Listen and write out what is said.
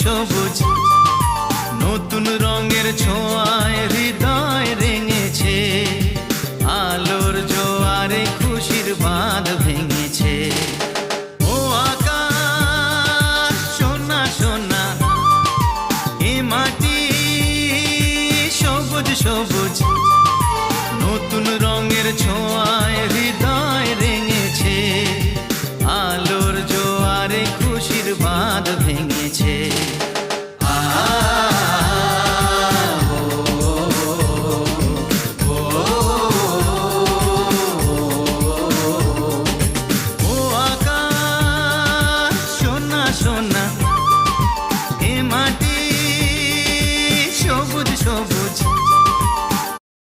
সবুজ নতুন রঙের ছোঁয়ায় হৃদয় রেঙেছে, আলোর জোয়ারে খুশির বাঁধ ভেঙেছে। ও আকাশ সোনা সোনা, এ মাটি সবুজ সবুজ নতুন রঙের ছোঁয়ায়